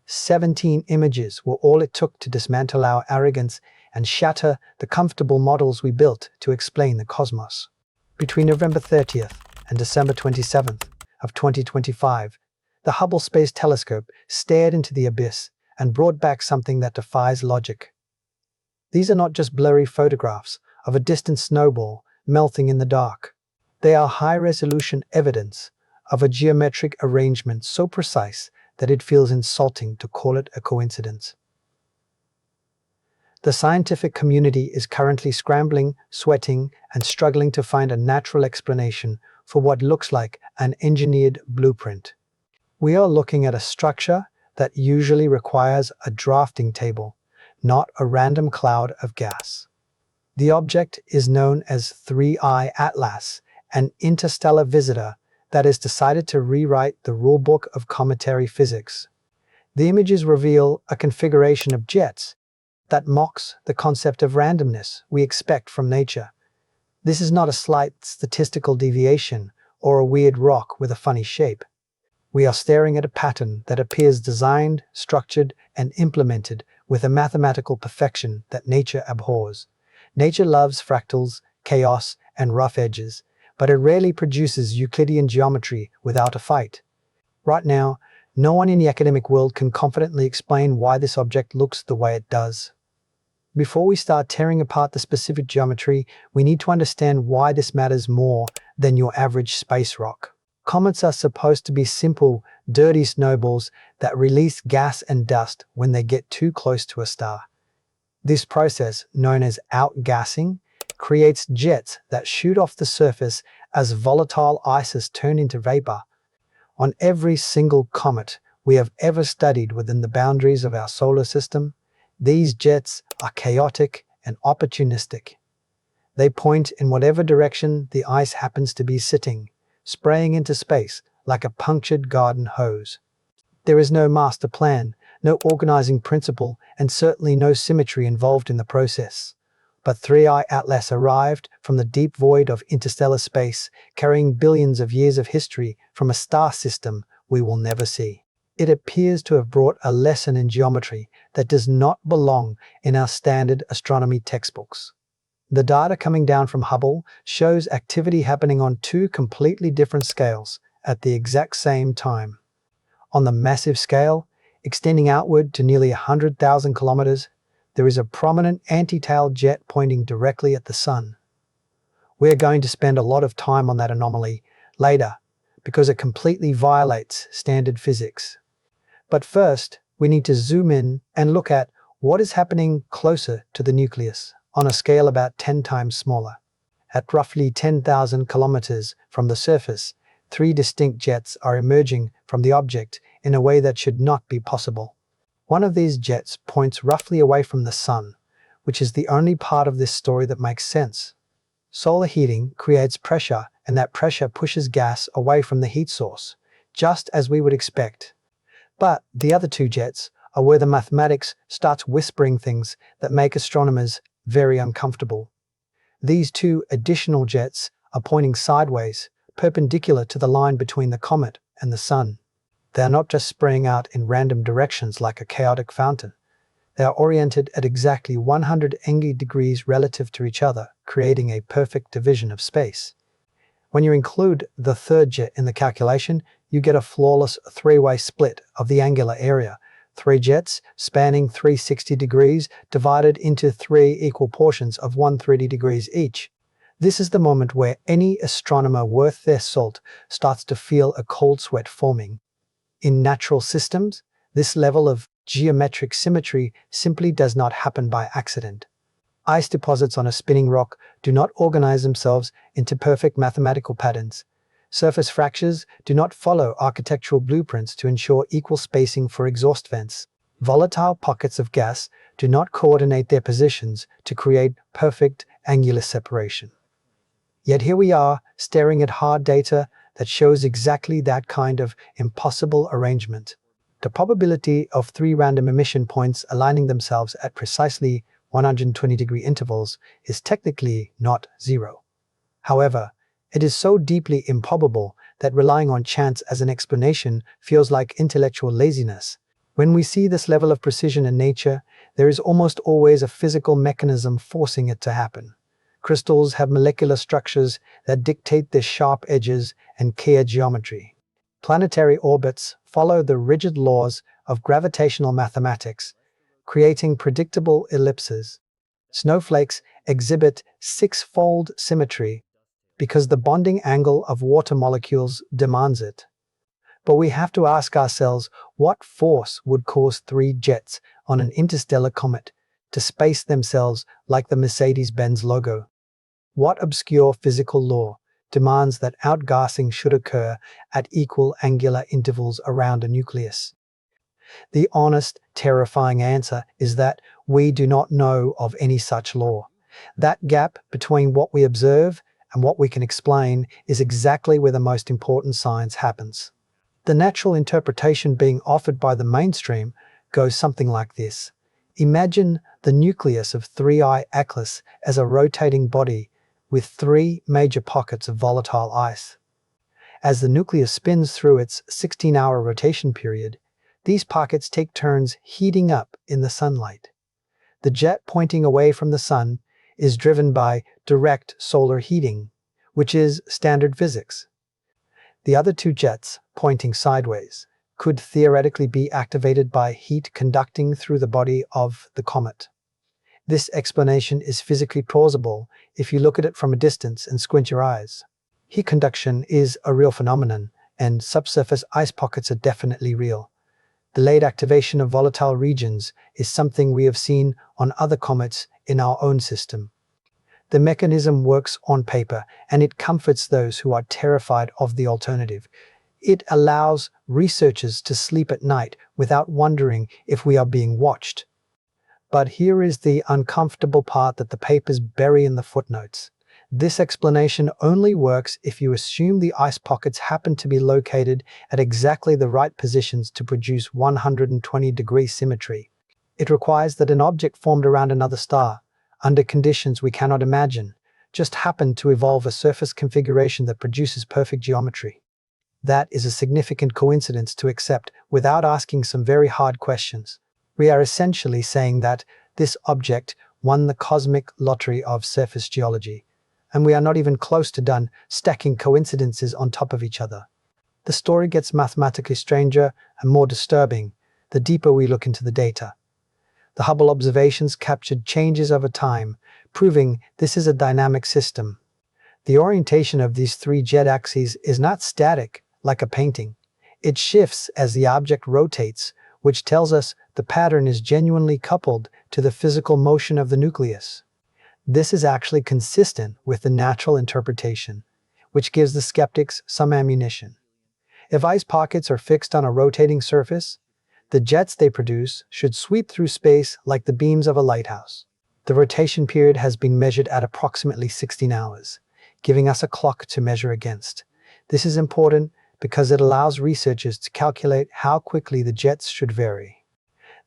17 images were all it took to dismantle our arrogance and shatter the comfortable models we built to explain the cosmos. Between November 30th and December 27th of 2025, the Hubble Space Telescope stared into the abyss and brought back something that defies logic. These are not just blurry photographs of a distant snowball melting in the dark. They are high-resolution evidence of a geometric arrangement so precise that it feels insulting to call it a coincidence. The scientific community is currently scrambling, sweating, and struggling to find a natural explanation for what looks like an engineered blueprint. We are looking at a structure that usually requires a drafting table, not a random cloud of gas. The object is known as 3I Atlas, an interstellar visitor that has decided to rewrite the rulebook of cometary physics. The images reveal a configuration of jets that mocks the concept of randomness we expect from nature. This is not a slight statistical deviation or a weird rock with a funny shape. We are staring at a pattern that appears designed, structured, and implemented with a mathematical perfection that nature abhors. Nature loves fractals, chaos, and rough edges, but it rarely produces Euclidean geometry without a fight. Right now, no one in the academic world can confidently explain why this object looks the way it does. Before we start tearing apart the specific geometry, we need to understand why this matters more than your average space rock. Comets are supposed to be simple, dirty snowballs that release gas and dust when they get too close to a star. This process, known as outgassing, creates jets that shoot off the surface as volatile ices turn into vapor. On every single comet we have ever studied within the boundaries of our solar system, these jets are chaotic and opportunistic. They point in whatever direction the ice happens to be sitting, spraying into space like a punctured garden hose. There is no master plan, no organizing principle, and certainly no symmetry involved in the process. But 3I Atlas arrived from the deep void of interstellar space, carrying billions of years of history from a star system we will never see. It appears to have brought a lesson in geometry that does not belong in our standard astronomy textbooks. The data coming down from Hubble shows activity happening on two completely different scales at the exact same time. On the massive scale, extending outward to nearly 100,000 kilometers, there is a prominent anti-tail jet pointing directly at the sun. We're going to spend a lot of time on that anomaly later because it completely violates standard physics. But first, we need to zoom in and look at what is happening closer to the nucleus, on a scale about 10 times smaller. At roughly 10,000 kilometers from the surface, three distinct jets are emerging from the object in a way that should not be possible. One of these jets points roughly away from the sun, which is the only part of this story that makes sense. Solar heating creates pressure, and that pressure pushes gas away from the heat source, just as we would expect. But the other two jets are where the mathematics starts whispering things that make astronomers very uncomfortable. These two additional jets are pointing sideways, perpendicular to the line between the comet and the sun. They are not just spraying out in random directions like a chaotic fountain. They are oriented at exactly 180 degrees relative to each other, creating a perfect division of space. When you include the third jet in the calculation, you get a flawless three-way split of the angular area. Three jets spanning 360 degrees divided into three equal portions of 130 degrees each. This is the moment where any astronomer worth their salt starts to feel a cold sweat forming. In natural systems, this level of geometric symmetry simply does not happen by accident. Ice deposits on a spinning rock do not organize themselves into perfect mathematical patterns. Surface fractures do not follow architectural blueprints to ensure equal spacing for exhaust vents. Volatile pockets of gas do not coordinate their positions to create perfect angular separation. Yet here we are, staring at hard data that shows exactly that kind of impossible arrangement. The probability of three random emission points aligning themselves at precisely 120-degree intervals is technically not zero. However, it is so deeply improbable that relying on chance as an explanation feels like intellectual laziness. When we see this level of precision in nature, there is almost always a physical mechanism forcing it to happen. Crystals have molecular structures that dictate their sharp edges and clear geometry. Planetary orbits follow the rigid laws of gravitational mathematics, creating predictable ellipses. Snowflakes exhibit six-fold symmetry because the bonding angle of water molecules demands it. But we have to ask ourselves, what force would cause three jets on an interstellar comet to space themselves like the Mercedes-Benz logo? What obscure physical law demands that outgassing should occur at equal angular intervals around a nucleus? The honest, terrifying answer is that we do not know of any such law. That gap between what we observe and what we can explain is exactly where the most important science happens. The natural interpretation being offered by the mainstream goes something like this. Imagine the nucleus of 3I Atlas as a rotating body with three major pockets of volatile ice. As the nucleus spins through its 16-hour rotation period, these pockets take turns heating up in the sunlight. The jet pointing away from the sun is driven by direct solar heating, which is standard physics. The other two jets, pointing sideways, could theoretically be activated by heat conducting through the body of the comet. This explanation is physically plausible if you look at it from a distance and squint your eyes. Heat conduction is a real phenomenon, and subsurface ice pockets are definitely real. The late activation of volatile regions is something we have seen on other comets in our own system. The mechanism works on paper, and it comforts those who are terrified of the alternative. It allows researchers to sleep at night without wondering if we are being watched. But here is the uncomfortable part that the papers bury in the footnotes. This explanation only works if you assume the ice pockets happen to be located at exactly the right positions to produce 120-degree symmetry. It requires that an object formed around another star, under conditions we cannot imagine, just happened to evolve a surface configuration that produces perfect geometry. That is a significant coincidence to accept without asking some very hard questions. We are essentially saying that this object won the cosmic lottery of surface geology, and we are not even close to done stacking coincidences on top of each other. The story gets mathematically stranger and more disturbing the deeper we look into the data. The Hubble observations captured changes over time, proving this is a dynamic system. The orientation of these three jet axes is not static, like a painting. It shifts as the object rotates, which tells us the pattern is genuinely coupled to the physical motion of the nucleus. This is actually consistent with the natural interpretation, which gives the skeptics some ammunition. If ice pockets are fixed on a rotating surface, the jets they produce should sweep through space like the beams of a lighthouse. The rotation period has been measured at approximately 16 hours, giving us a clock to measure against. This is important because it allows researchers to calculate how quickly the jets should vary.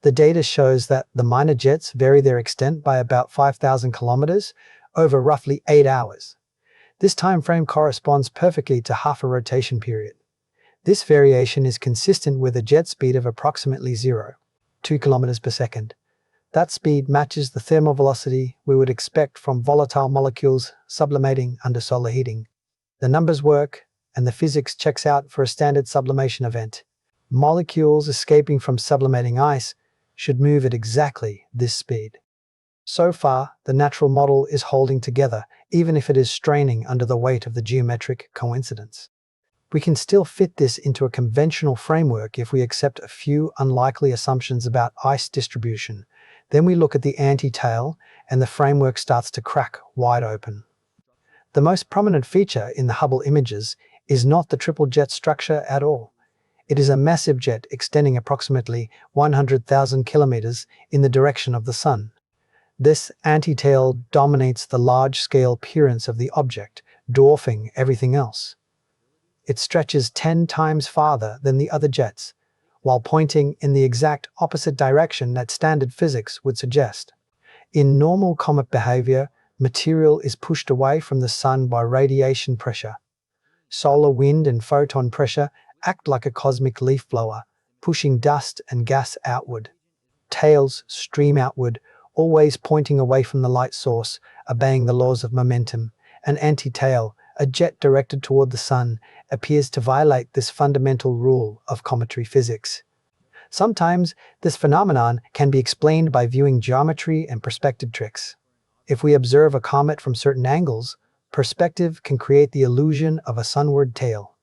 The data shows that the minor jets vary their extent by about 5,000 kilometers over roughly 8 hours. This time frame corresponds perfectly to half a rotation period. This variation is consistent with a jet speed of approximately 0.2 kilometers per second. That speed matches the thermal velocity we would expect from volatile molecules sublimating under solar heating. The numbers work, and the physics checks out for a standard sublimation event. Molecules escaping from sublimating ice should move at exactly this speed. So far, the natural model is holding together, even if it is straining under the weight of the geometric coincidence. We can still fit this into a conventional framework if we accept a few unlikely assumptions about ice distribution. Then we look at the anti-tail, and the framework starts to crack wide open. The most prominent feature in the Hubble images is not the triple jet structure at all. It is a massive jet extending approximately 100,000 kilometers in the direction of the Sun. This anti-tail dominates the large-scale appearance of the object, dwarfing everything else. It stretches 10 times farther than the other jets, while pointing in the exact opposite direction that standard physics would suggest. In normal comet behavior, material is pushed away from the Sun by radiation pressure. Solar wind and photon pressure act like a cosmic leaf blower, pushing dust and gas outward. Tails stream outward, always pointing away from the light source, obeying the laws of momentum. An anti-tail, a jet directed toward the sun, appears to violate this fundamental rule of cometary physics. Sometimes, this phenomenon can be explained by viewing geometry and perspective tricks. If we observe a comet from certain angles, perspective can create the illusion of a sunward tail.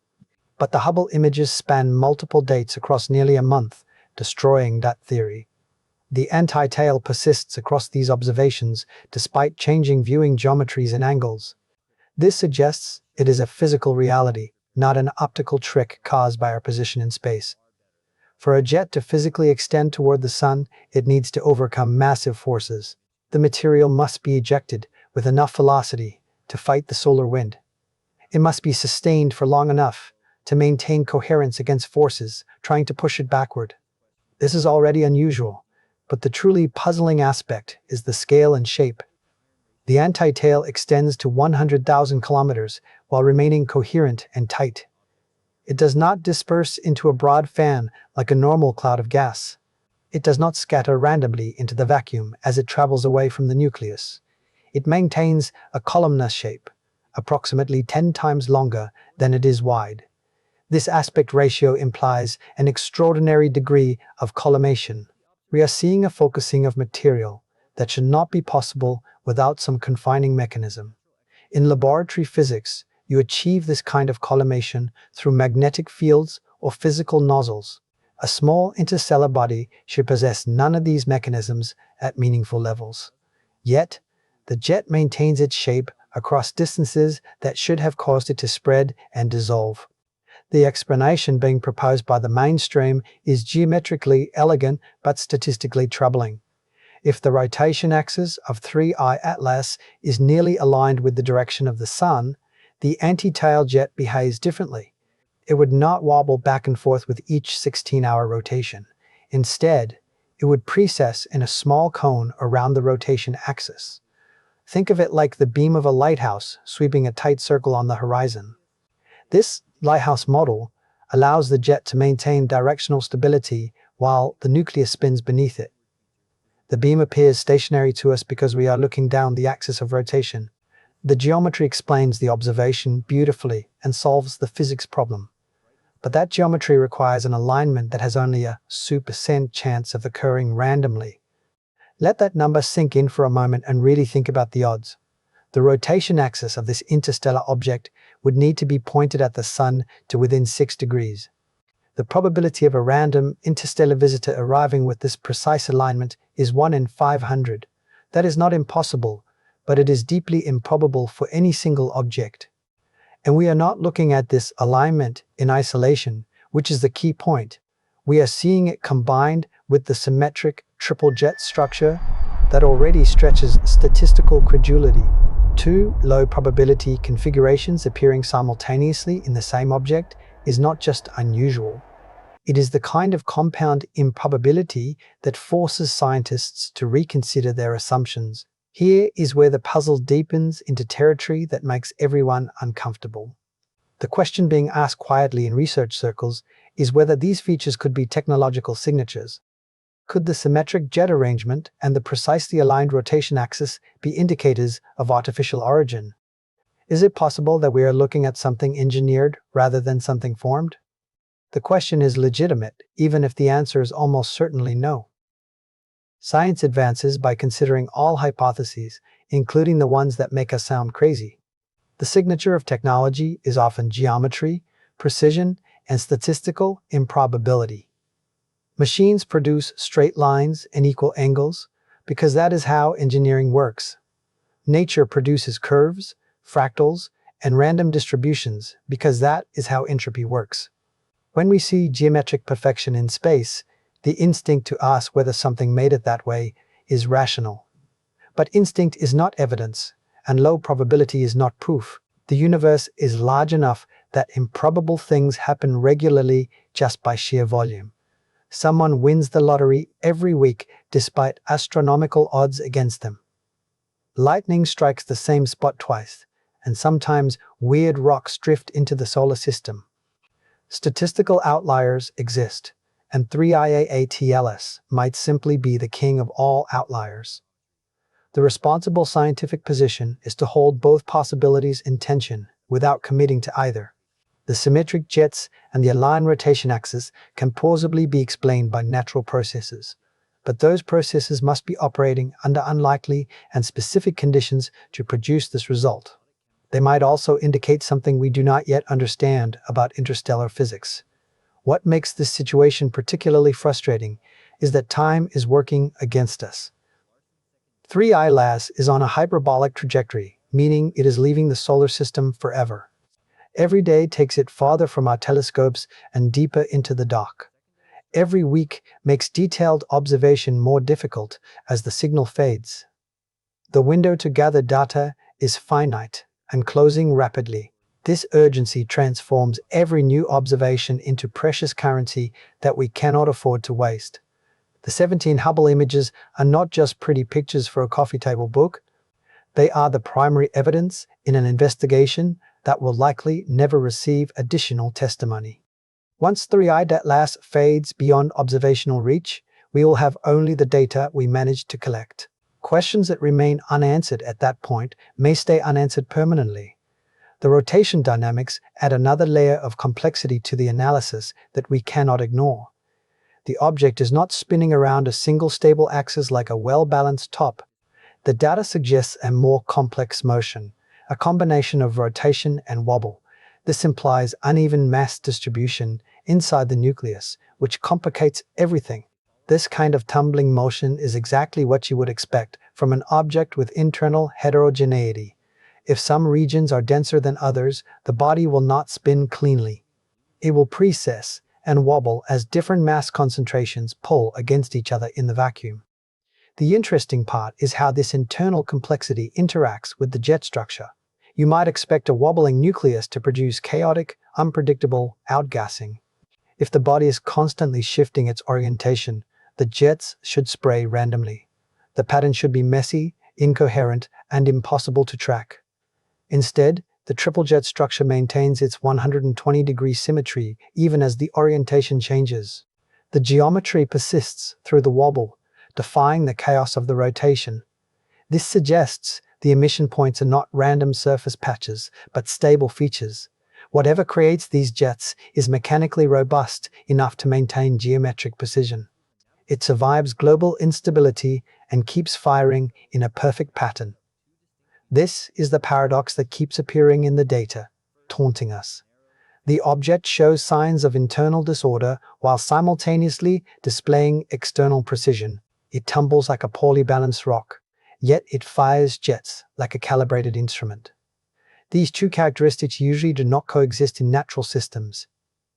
But the Hubble images span multiple dates across nearly a month, destroying that theory. The anti-tail persists across these observations despite changing viewing geometries and angles. This suggests it is a physical reality, not an optical trick caused by our position in space. For a jet to physically extend toward the sun, it needs to overcome massive forces. The material must be ejected with enough velocity to fight the solar wind. It must be sustained for long enough to maintain coherence against forces trying to push it backward. This is already unusual, but the truly puzzling aspect is the scale and shape. The anti-tail extends to 100,000 kilometers while remaining coherent and tight. It does not disperse into a broad fan like a normal cloud of gas. It does not scatter randomly into the vacuum as it travels away from the nucleus. It maintains a columnar shape, approximately 10 times longer than it is wide. This aspect ratio implies an extraordinary degree of collimation. We are seeing a focusing of material that should not be possible without some confining mechanism. In laboratory physics, you achieve this kind of collimation through magnetic fields or physical nozzles. A small interstellar body should possess none of these mechanisms at meaningful levels. Yet, the jet maintains its shape across distances that should have caused it to spread and dissolve. The explanation being proposed by the mainstream is geometrically elegant but statistically troubling. If the rotation axis of 3I Atlas is nearly aligned with the direction of the sun, the anti-tail jet behaves differently. It would not wobble back and forth with each 16-hour rotation. Instead, it would precess in a small cone around the rotation axis. Think of it like the beam of a lighthouse sweeping a tight circle on the horizon. This lighthouse model allows the jet to maintain directional stability while the nucleus spins beneath it. The beam appears stationary to us because we are looking down the axis of rotation. The geometry explains the observation beautifully and solves the physics problem. But that geometry requires an alignment that has only a % chance of occurring randomly. Let that number sink in for a moment and really think about the odds. The rotation axis of this interstellar object would need to be pointed at the sun to within 6 degrees. The probability of a random interstellar visitor arriving with this precise alignment is 1 in 500. That is not impossible, but it is deeply improbable for any single object. And we are not looking at this alignment in isolation, which is the key point. We are seeing it combined with the symmetric triple jet structure that already stretches statistical credulity. Two low probability configurations appearing simultaneously in the same object is not just unusual. It is the kind of compound improbability that forces scientists to reconsider their assumptions. Here is where the puzzle deepens into territory that makes everyone uncomfortable. The question being asked quietly in research circles is whether these features could be technological signatures. Could the symmetric jet arrangement and the precisely aligned rotation axis be indicators of artificial origin? Is it possible that we are looking at something engineered rather than something formed? The question is legitimate, even if the answer is almost certainly no. Science advances by considering all hypotheses, including the ones that make us sound crazy. The signature of technology is often geometry, precision, and statistical improbability. Machines produce straight lines and equal angles because that is how engineering works. Nature produces curves, fractals, and random distributions because that is how entropy works. When we see geometric perfection in space, the instinct to ask whether something made it that way is rational. But instinct is not evidence, and low probability is not proof. The universe is large enough that improbable things happen regularly just by sheer volume. Someone wins the lottery every week despite astronomical odds against them. Lightning strikes the same spot twice, and sometimes weird rocks drift into the solar system. Statistical outliers exist, and 3IAATLS might simply be the king of all outliers. The responsible scientific position is to hold both possibilities in tension without committing to either. The symmetric jets and the aligned rotation axis can plausibly be explained by natural processes, but those processes must be operating under unlikely and specific conditions to produce this result. They might also indicate something we do not yet understand about interstellar physics. What makes this situation particularly frustrating is that time is working against us. 3ILAS is on a hyperbolic trajectory, meaning it is leaving the solar system forever. Every day takes it farther from our telescopes and deeper into the dark. Every week makes detailed observation more difficult as the signal fades. The window to gather data is finite and closing rapidly. This urgency transforms every new observation into precious currency that we cannot afford to waste. The 17 Hubble images are not just pretty pictures for a coffee table book. They are the primary evidence in an investigation that will likely never receive additional testimony. Once 3ILAS fades beyond observational reach, we will have only the data we managed to collect. Questions that remain unanswered at that point may stay unanswered permanently. The rotation dynamics add another layer of complexity to the analysis that we cannot ignore. The object is not spinning around a single stable axis like a well-balanced top. The data suggests a more complex motion, a combination of rotation and wobble. This implies uneven mass distribution inside the nucleus, which complicates everything. This kind of tumbling motion is exactly what you would expect from an object with internal heterogeneity. If some regions are denser than others, the body will not spin cleanly. It will precess and wobble as different mass concentrations pull against each other in the vacuum. The interesting part is how this internal complexity interacts with the jet structure. You might expect a wobbling nucleus to produce chaotic, unpredictable outgassing. If the body is constantly shifting its orientation, the jets should spray randomly. The pattern should be messy, incoherent, and impossible to track. Instead, the triple jet structure maintains its 120-degree symmetry even as the orientation changes. The geometry persists through the wobble, defying the chaos of the rotation. This suggests the emission points are not random surface patches, but stable features. Whatever creates these jets is mechanically robust enough to maintain geometric precision. It survives global instability and keeps firing in a perfect pattern. This is the paradox that keeps appearing in the data, taunting us. The object shows signs of internal disorder while simultaneously displaying external precision. It tumbles like a poorly balanced rock, yet it fires jets like a calibrated instrument. These two characteristics usually do not coexist in natural systems.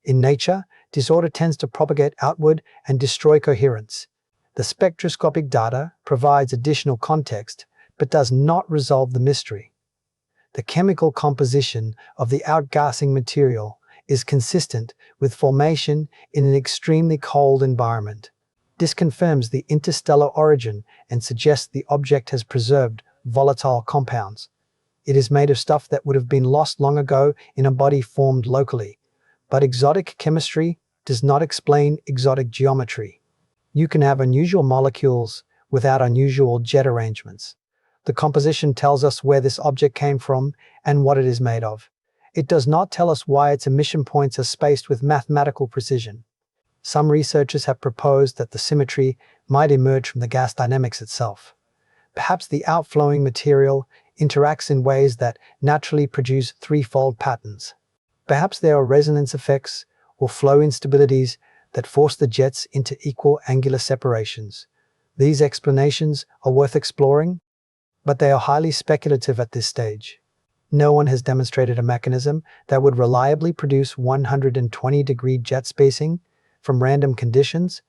In nature, disorder tends to propagate outward and destroy coherence. The spectroscopic data provides additional context, but does not resolve the mystery. The chemical composition of the outgassing material is consistent with formation in an extremely cold environment. This confirms the interstellar origin and suggests the object has preserved volatile compounds. It is made of stuff that would have been lost long ago in a body formed locally. But exotic chemistry does not explain exotic geometry. You can have unusual molecules without unusual jet arrangements. The composition tells us where this object came from and what it is made of. It does not tell us why its emission points are spaced with mathematical precision. Some researchers have proposed that the symmetry might emerge from the gas dynamics itself. Perhaps the outflowing material interacts in ways that naturally produce threefold patterns. Perhaps there are resonance effects or flow instabilities that force the jets into equal angular separations. These explanations are worth exploring, but they are highly speculative at this stage. No one has demonstrated a mechanism that would reliably produce 120-degree jet spacing from random conditions.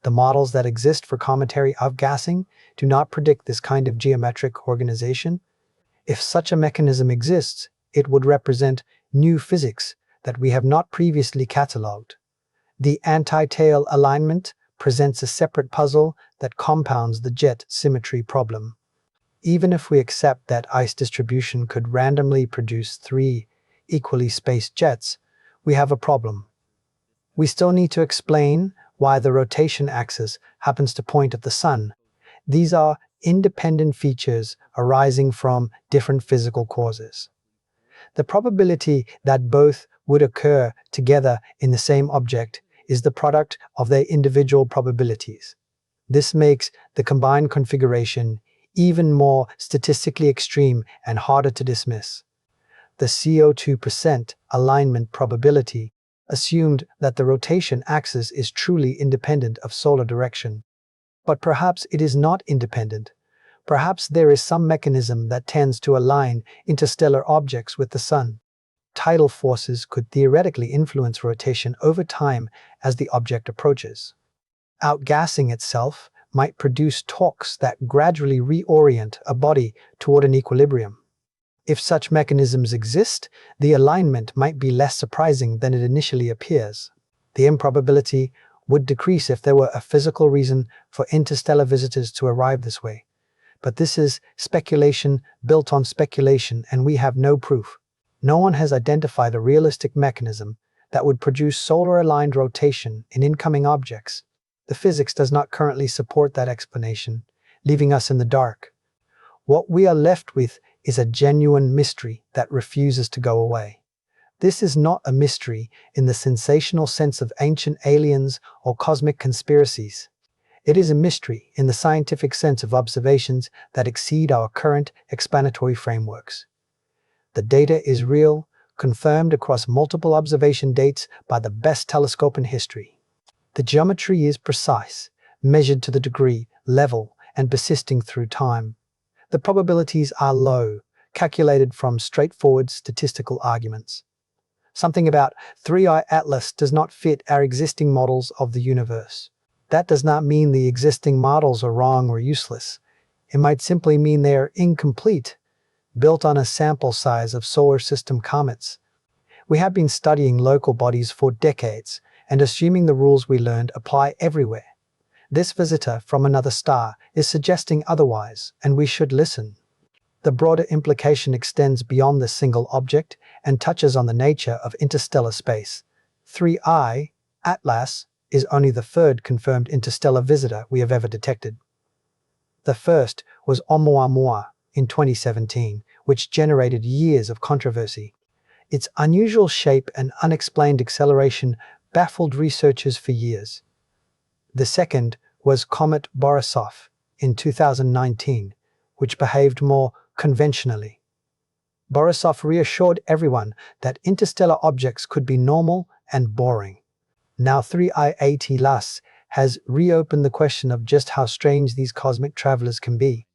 The models that exist for cometary outgassing do not predict this kind of geometric organization. If such a mechanism exists, it would represent new physics that we have not previously catalogued. The anti-tail alignment presents a separate puzzle that compounds the jet symmetry problem. Even if we accept that ice distribution could randomly produce 3 equally spaced jets, we have a problem. We still need to explain while the rotation axis happens to point at the sun. These are independent features arising from different physical causes. The probability that both would occur together in the same object is the product of their individual probabilities. This makes the combined configuration even more statistically extreme and harder to dismiss. The CO2% alignment probability assumed that the rotation axis is truly independent of solar direction. But perhaps it is not independent. Perhaps there is some mechanism that tends to align interstellar objects with the sun. Tidal forces could theoretically influence rotation over time as the object approaches. Outgassing itself might produce torques that gradually reorient a body toward an equilibrium. If such mechanisms exist, the alignment might be less surprising than it initially appears. The improbability would decrease if there were a physical reason for interstellar visitors to arrive this way. But this is speculation built on speculation, and we have no proof. No one has identified a realistic mechanism that would produce solar-aligned rotation in incoming objects. The physics does not currently support that explanation, leaving us in the dark. What we are left with is a genuine mystery that refuses to go away. This is not a mystery in the sensational sense of ancient aliens or cosmic conspiracies. It is a mystery in the scientific sense of observations that exceed our current explanatory frameworks. The data is real, confirmed across multiple observation dates by the best telescope in history. The geometry is precise, measured to the degree, level, and persisting through time. The probabilities are low, calculated from straightforward statistical arguments. Something about 3i Atlas does not fit our existing models of the universe. That does not mean the existing models are wrong or useless. It might simply mean they are incomplete, built on a sample size of solar system comets. We have been studying local bodies for decades and assuming the rules we learned apply everywhere. This visitor from another star is suggesting otherwise, and we should listen. The broader implication extends beyond this single object and touches on the nature of interstellar space. 3i Atlas is only the third confirmed interstellar visitor we have ever detected. The first was Oumuamua in 2017, which generated years of controversy. Its unusual shape and unexplained acceleration baffled researchers for years. The second was Comet Borisov in 2019, which behaved more conventionally. Borisov reassured everyone that interstellar objects could be normal and boring. Now 3i Atlas has reopened the question of just how strange these cosmic travelers can be.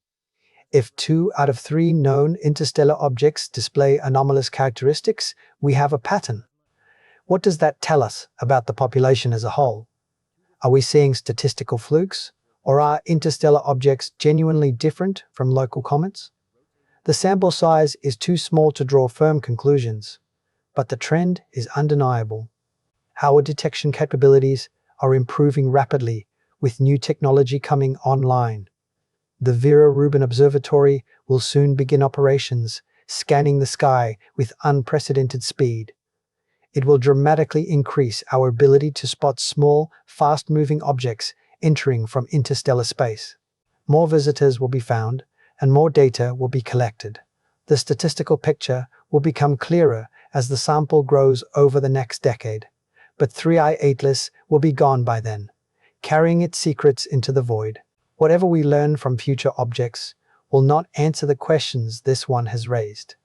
If 2 out of 3 known interstellar objects display anomalous characteristics, we have a pattern. What does that tell us about the population as a whole? Are we seeing statistical flukes, or are interstellar objects genuinely different from local comets? The sample size is too small to draw firm conclusions, but the trend is undeniable. Our detection capabilities are improving rapidly with new technology coming online. The Vera Rubin Observatory will soon begin operations, scanning the sky with unprecedented speed. It will dramatically increase our ability to spot small, fast-moving objects entering from interstellar space. More visitors will be found, and more data will be collected. The statistical picture will become clearer as the sample grows over the next decade. But 3i Atlas will be gone by then, carrying its secrets into the void. Whatever we learn from future objects will not answer the questions this one has raised.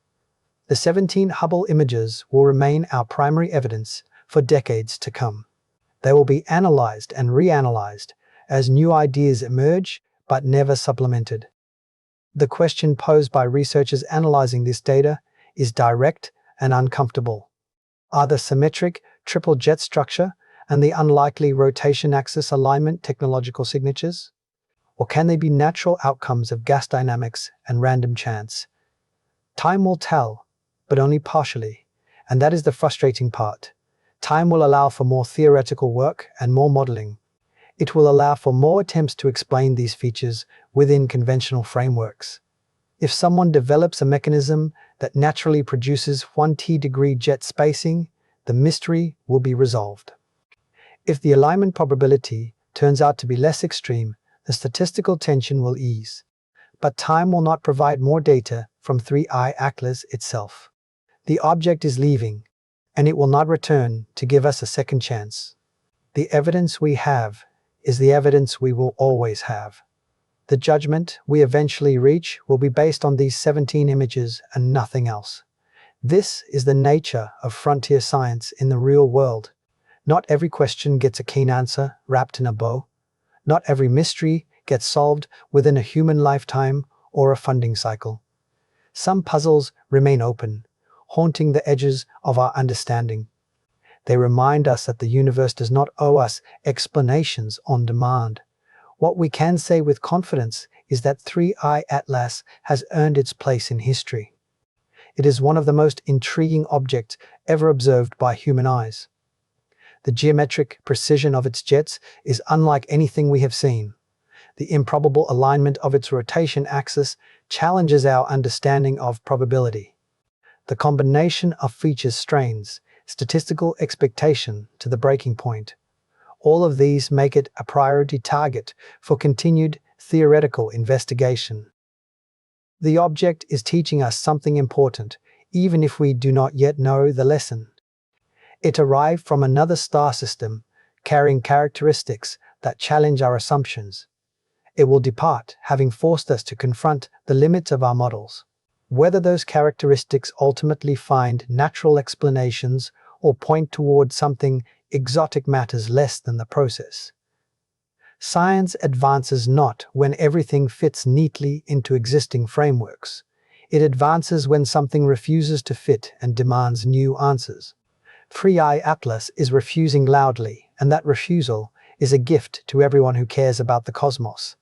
The 17 Hubble images will remain our primary evidence for decades to come. They will be analyzed and reanalyzed as new ideas emerge, but never supplemented. The question posed by researchers analyzing this data is direct and uncomfortable. Are the symmetric triple jet structure and the unlikely rotation axis alignment technological signatures? Or can they be natural outcomes of gas dynamics and random chance? Time will tell, but only partially, and that is the frustrating part. Time will allow for more theoretical work and more modeling. It will allow for more attempts to explain these features within conventional frameworks. If someone develops a mechanism that naturally produces 1 t-degree jet spacing, the mystery will be resolved. If the alignment probability turns out to be less extreme, the statistical tension will ease. But time will not provide more data from 3I Atlas itself. The object is leaving, and it will not return to give us a second chance. The evidence we have is the evidence we will always have. The judgment we eventually reach will be based on these 17 images and nothing else. This is the nature of frontier science in the real world. Not every question gets a keen answer wrapped in a bow. Not every mystery gets solved within a human lifetime or a funding cycle. Some puzzles remain open, haunting the edges of our understanding. They remind us that the universe does not owe us explanations on demand. What we can say with confidence is that 3I Atlas has earned its place in history. It is one of the most intriguing objects ever observed by human eyes. The geometric precision of its jets is unlike anything we have seen. The improbable alignment of its rotation axis challenges our understanding of probability. The combination of features strains statistical expectation to the breaking point. All of these make it a priority target for continued theoretical investigation. The object is teaching us something important, even if we do not yet know the lesson. It arrived from another star system, carrying characteristics that challenge our assumptions. It will depart, having forced us to confront the limits of our models. Whether those characteristics ultimately find natural explanations or point toward something exotic matters less than the process. Science advances not when everything fits neatly into existing frameworks. It advances when something refuses to fit and demands new answers. 3I Atlas is refusing loudly, and that refusal is a gift to everyone who cares about the cosmos.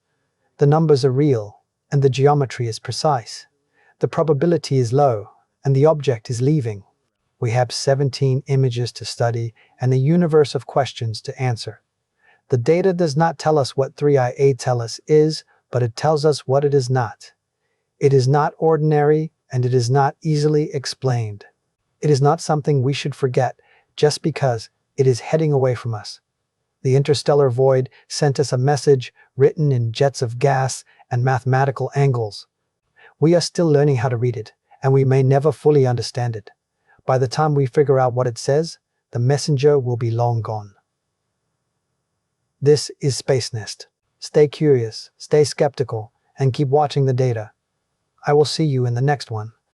The numbers are real, and the geometry is precise. The probability is low, and the object is leaving. We have 17 images to study and a universe of questions to answer. The data does not tell us what 3I Atlas is, but it tells us what it is not. It is not ordinary, and it is not easily explained. It is not something we should forget just because it is heading away from us. The interstellar void sent us a message written in jets of gas and mathematical angles. We are still learning how to read it, and we may never fully understand it. By the time we figure out what it says, the messenger will be long gone. This is Space Nest. Stay curious, stay skeptical, and keep watching the data. I will see you in the next one.